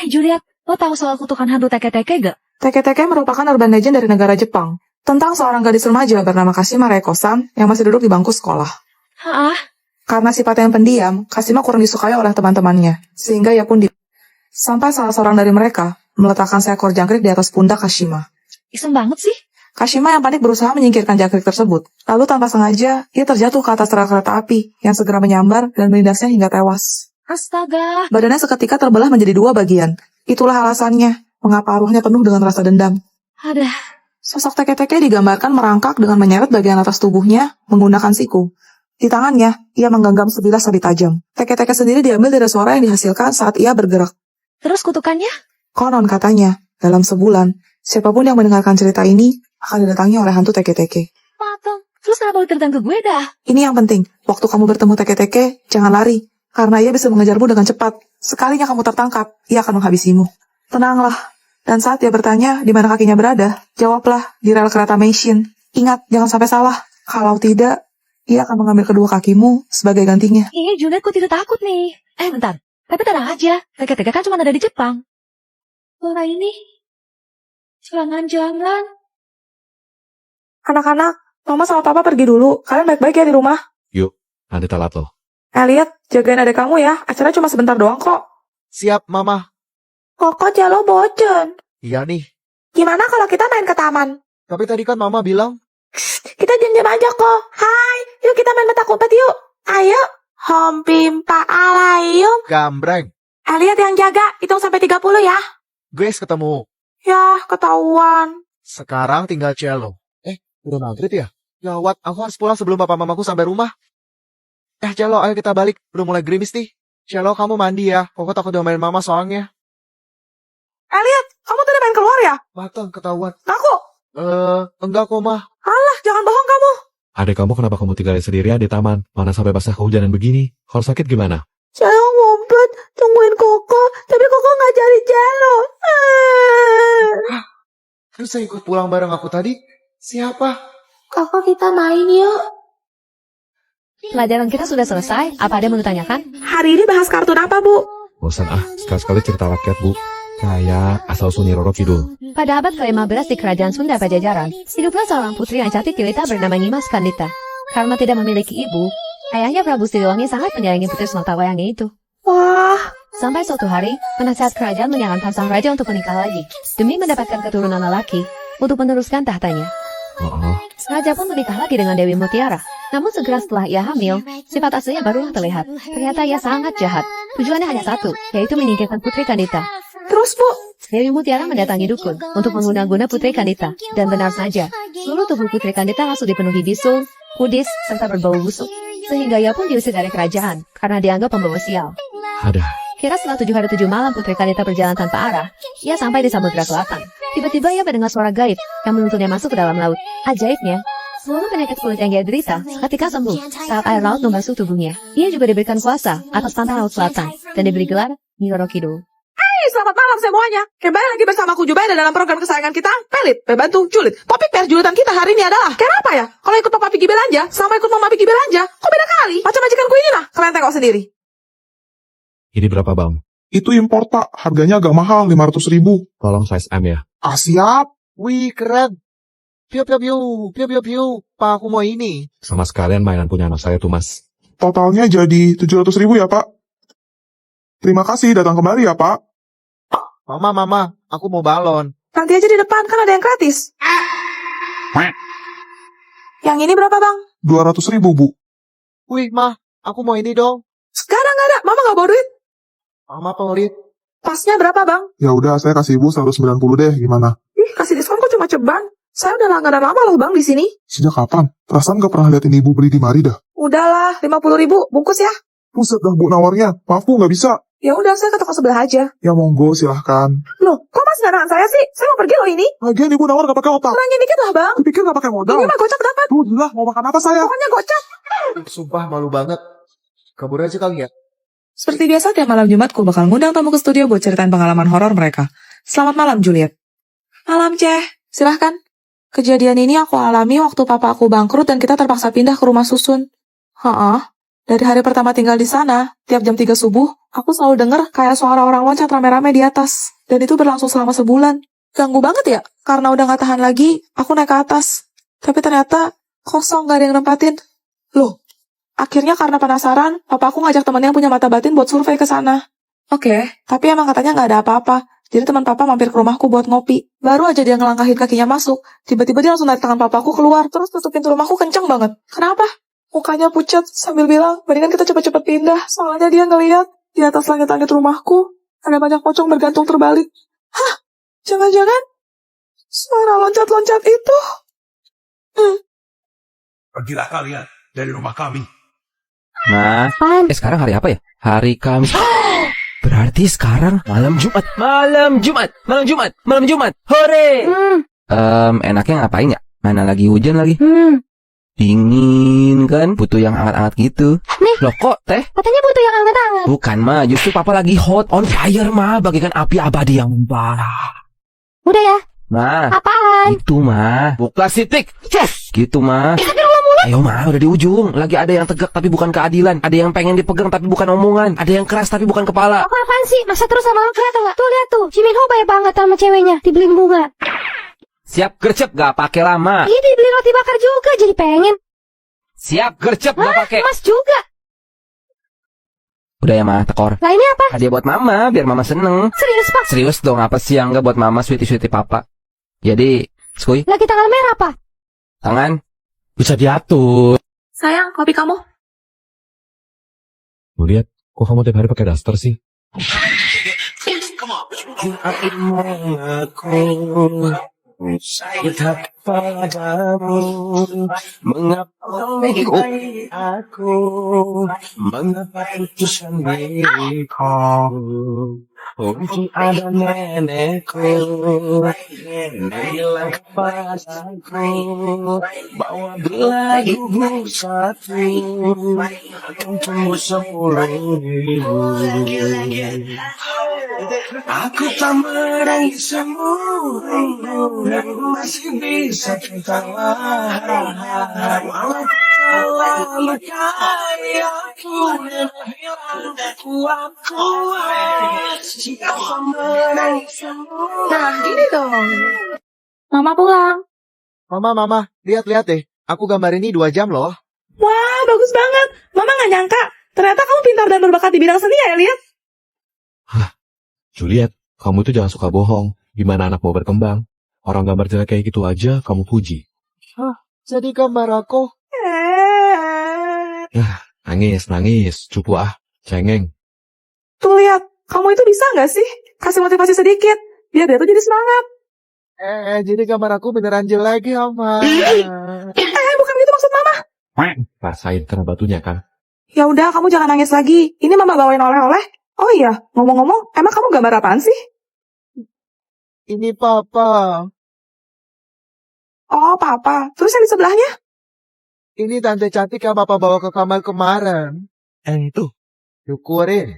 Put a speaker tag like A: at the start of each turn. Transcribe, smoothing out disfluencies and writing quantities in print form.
A: Juliet, lo tahu soal kutukan hantu teke-teke gak?
B: Teke-teke merupakan urban legend dari negara Jepang, tentang seorang gadis remaja bernama Kashima Reiko-san yang masih duduk di bangku sekolah.
A: Hah?
B: Karena sifatnya yang pendiam, Kashima kurang disukai oleh teman-temannya, sehingga ia pun sampai salah seorang dari mereka meletakkan seekor jangkrik di atas pundak Kashima.
A: Iseng banget sih.
B: Kashima yang panik berusaha menyingkirkan jangkrik tersebut. Lalu tanpa sengaja, ia terjatuh ke atas rel kereta api yang segera menyambar dan melindasnya hingga tewas.
A: Astaga.
B: Badannya seketika terbelah menjadi 2 bagian. Itulah alasannya mengapa arwahnya penuh dengan rasa dendam.
A: Ada.
B: Sosok teke-teke digambarkan merangkak dengan menyeret bagian atas tubuhnya menggunakan siku. Di tangannya, ia menggenggam sebilah sabit tajam. Teke-teke sendiri diambil dari suara yang dihasilkan saat ia bergerak.
A: Terus kutukannya?
B: Konon katanya, dalam sebulan, siapapun yang mendengarkan cerita ini akan didatangi oleh hantu teke-teke.
A: Patong. Terus kenapa lo tentang ke gue dah?
B: Ini yang penting, waktu kamu bertemu teke-teke, jangan lari. Karena ia bisa mengejarmu dengan cepat. Sekalinya kamu tertangkap, ia akan menghabisimu. Tenanglah. Dan saat dia bertanya di mana kakinya berada, jawablah di rel kereta Meishin. Ingat, jangan sampai salah. Kalau tidak, ia akan mengambil kedua kakimu sebagai gantinya.
A: Juliet, kok tidak takut nih? Bentar. Tapi tenang aja. Teke-teke kan cuma ada di Jepang. Suara ini. Jangan-jangan.
B: Anak-anak, Mama sama Papa pergi dulu. Kalian baik-baik ya di rumah.
C: Yuk, nanti telat loh.
B: Elliot, jagain adek kamu ya. Acara cuma sebentar doang kok.
D: Siap, Mama.
B: Kok Jalo bosen.
D: Iya nih.
B: Gimana kalau kita main ke taman?
D: Tapi tadi kan Mama bilang.
B: Kita diam-diam aja kok. Hai, yuk kita main petak umpet yuk. Ayo. Hom pimpa alayum.
D: Gambreng.
B: Elliot yang jaga, hitung sampai 30 ya.
D: Grace ketemu.
B: Yah, ketahuan.
D: Sekarang tinggal Cello. Udah maghrib ya? Gawat, aku harus pulang sebelum papa mamaku sampai rumah. Cello, ayo kita balik. Udah mulai gerimis nih. Cello, kamu mandi ya. Koko takut diomelin mama soalnya.
B: Elliot, kamu tadi main keluar ya?
D: Batang, ketahuan.
B: Ngaku.
D: Enggak kok, Ma.
B: Alah, jangan bohong kamu.
C: Adek kamu kenapa kamu tinggalin sendirian di taman? Mana sampai basah kehujanan begini? Kalau sakit gimana?
B: Saya ngumpet, tungguin Koko. Tapi Koko nggak cari Cello.
D: Terus saya ikut pulang bareng aku tadi. Siapa?
B: Koko kita main yuk.
A: Pelajaran kita sudah selesai. Apa ada yang mau ditanyakan?
B: Hari ini bahas kartun apa, Bu?
C: Bosan sekali-sekali cerita rakyat, Bu. Kayak Asal-usul Roro Kidul.
A: Pada abad ke-15 di kerajaan Sunda Pajajaran, hiduplah seorang putri yang cantik jelita bernama Nyimas Kandita. Karena tidak memiliki ibu, ayahnya Prabu Siliwangi sangat menyayangi putri Sematawayangnya itu.
B: Wah.
A: Sampai suatu hari, penasehat kerajaan menyarankan sang raja untuk menikah lagi, demi mendapatkan keturunan lelaki untuk meneruskan tahtanya. Raja pun menikah lagi dengan Dewi Mutiara. Namun segera setelah ia hamil, sifat aslinya barulah terlihat. Ternyata ia sangat jahat. Tujuannya hanya satu, yaitu menyingkirkan Putri Kandita.
B: Terus, Bu?
A: Dewi Mutiara mendatangi dukun untuk mengguna-guna Putri Kandita. Dan benar saja, seluruh tubuh Putri Kandita langsung dipenuhi bisul, kudis, serta berbau busuk. Sehingga ia pun diusir dari kerajaan, karena dianggap pembawa sial. Kira setelah 7 hari 7 malam Putri Kandita berjalan tanpa arah, ia sampai di Samudra Selatan. Tiba-tiba ia mendengar suara gaib yang menuntunnya masuk ke dalam laut. Ajaibnya, seluruh penyakit kulit yang ia derita seketika sembuh saat air laut membasuh tubuhnya. Ia juga diberikan kuasa atas pantai laut selatan dan diberi gelar Nyi Roro Kidul.
B: Selamat malam semuanya. Kembali lagi bersama aku Jubaida dalam program kesayangan kita, Pelit, Pembantu Julid. Topik pers julitan kita hari ini adalah, kenapa ya? Kalau ikut Papa Pigi belanja, sama ikut Mama Pigi belanja, kok beda kali? Macam majikanku ini lah, kalian tengok sendiri.
C: Ini berapa, Bang?
E: Itu impor, Pak. Harganya agak mahal, 500.000.
C: Tolong size M ya.
E: Siap.
D: Wih, keren. Piu, piu, piu. Piu, piu, piu. Pak, aku mau ini.
C: Sama sekalian mainan punya anak saya tuh, Mas.
E: Totalnya jadi 700.000 ya, Pak. Terima kasih, datang kembali ya, Pak.
D: Mama, aku mau balon.
B: Nanti aja di depan, kan ada yang gratis. Yang ini berapa, Bang?
E: 200.000, Bu.
D: Wih, Ma, aku mau ini dong.
B: Sekarang nggak ada, Mama nggak bawa duit.
D: Mama pelit.
B: Pasnya berapa, Bang?
E: Ya udah, saya kasih Ibu 190 deh, gimana?
B: Ih, kasih diskon kok cuma ceban. Saya udah langganan lama loh, Bang, di sini.
E: Sejak kapan? Perasaan gak pernah liatin Ibu beli di mari dah.
B: Udahlah, 50.000, bungkus ya.
E: Buset dah, Bu, nawarnya. Maaf, Bu, gak bisa.
B: Ya udah, saya ke toko sebelah aja.
E: Ya monggo, silahkan.
B: Loh, kok masih nahan saya sih? Saya mau pergi loh ini.
E: Lagian Ibu nawar gak pakai otak.
B: Kurangin dikit lah, Bang.
E: Dipikir gak pakai modal.
B: Ini mah gocap dapat.
E: Tuh, lah, mau makan apa saya?
B: Pokoknya gocap.
D: Sumpah, malu banget. Kabur aja kali ya.
B: Seperti biasa, tiap malam Jumatku bakal ngundang tamu ke studio buat ceritain pengalaman horor mereka. Selamat malam, Juliet. Malam, Ceh. Silahkan. Kejadian ini aku alami waktu papa aku bangkrut dan kita terpaksa pindah ke rumah susun. Dari hari pertama tinggal di sana, tiap jam 3 subuh, aku selalu denger kayak suara orang loncat rame-rame di atas. Dan itu berlangsung selama sebulan. Ganggu banget ya? Karena udah gak tahan lagi, aku naik ke atas. Tapi ternyata kosong, gak ada yang nempatin. Loh, akhirnya karena penasaran, papa aku ngajak temannya yang punya mata batin buat survei ke sana. Oke, tapi emang katanya gak ada apa-apa. Jadi teman papa mampir ke rumahku buat ngopi. Baru aja dia ngelangkahin kakinya masuk, tiba-tiba dia langsung narik tangan papaku keluar, terus tutup pintu rumahku kenceng banget. Kenapa? Mukanya pucat sambil bilang, mendingan kita cepet-cepet pindah. Soalnya dia ngeliat di atas langit-langit rumahku ada banyak pocong bergantung terbalik. Hah? Jangan-jangan suara loncat-loncat itu?
F: Pergilah kalian dari rumah kami.
G: Ma,
A: Apaan?
G: sekarang hari apa ya? Hari Kamis. Berarti sekarang malam Jumat. Malam Jumat. Malam Jumat. Malam Jumat. Hore. Enaknya ngapain ya? Mana lagi hujan lagi? Dingin kan? Butuh yang hangat-hangat gitu.
A: Nih.
G: Loh kok teh?
A: Katanya butuh yang hangat-hangat.
G: Bukan ma, justru papa lagi hot on fire ma, bagaikan api abadi yang membara.
A: Udah ya?
G: Ma,
A: Apaan?
G: itu ma. Buka sitik. Cus. Gitu ma. Ayo ma, udah di ujung. Lagi ada yang tegak tapi bukan keadilan. Ada yang pengen dipegang tapi bukan omongan. Ada yang keras tapi bukan kepala.
A: Apa apaan sih? Masa terus sama lo kelihatan nggak? Tuh lihat tuh, Si Minho baik banget sama ceweknya, dibeliin bunga.
G: Siap gercep gak pakai lama.
A: Iya dibeli roti bakar juga, jadi pengen.
G: Siap gercep gak pakai.
A: Mas juga.
G: Udah ya ma, tekor.
A: Lah ini apa?
G: Hadiah buat mama, biar mama seneng.
A: Serius pak?
G: Serius dong, apa sih yang enggak buat mama sweetie-sweetie papa. Jadi, skuy,
A: Lagi tanggal merah pak?
G: tangan.
C: Bisa diatur.
B: Sayang, kopi kamu.
C: Lu lihat, kok kamu tiap hari pakai daster sih?
F: Sayang padamu, mengapa aku, mengapa putusan diriku, untuk ada nenekku, bilang kepadaku, bahwa bila gugur satu, akan tumbuh 10.000. Aku tak menangismu, masih bisa tertawa. Walau kau melukai aku dan hilang kuat. Jika kau menangismu.
B: Nah, gini dong. Mama pulang.
D: Mama, lihat deh. Aku gambar ini 2 jam loh.
B: Wah, bagus banget. Mama gak nyangka. Ternyata kamu pintar dan berbakat di bidang seni ya, Liat?
C: Juliet, kamu itu jangan suka bohong. Gimana anak mau berkembang? Orang gambar jelek kayak gitu aja, kamu puji.
D: Jadi gambar aku.
C: Nangis. Cupu cengeng.
B: Tuh lihat, kamu itu bisa gak sih? Kasih motivasi sedikit. Biar dia tuh jadi semangat.
D: Jadi gambar aku beneran jelek ya, Ma.
B: Bukan gitu maksud Mama.
C: Rasain kena batunya kan?
B: Ya udah, kamu jangan nangis lagi. Ini Mama bawain oleh-oleh. Oh iya, ngomong-ngomong, emang kamu gambar apaan sih?
D: Ini Papa.
B: Oh, Papa. Terus yang di sebelahnya?
D: Ini tante cantik yang Papa bawa ke kamar kemarin.
F: Itu.
D: Syukurin.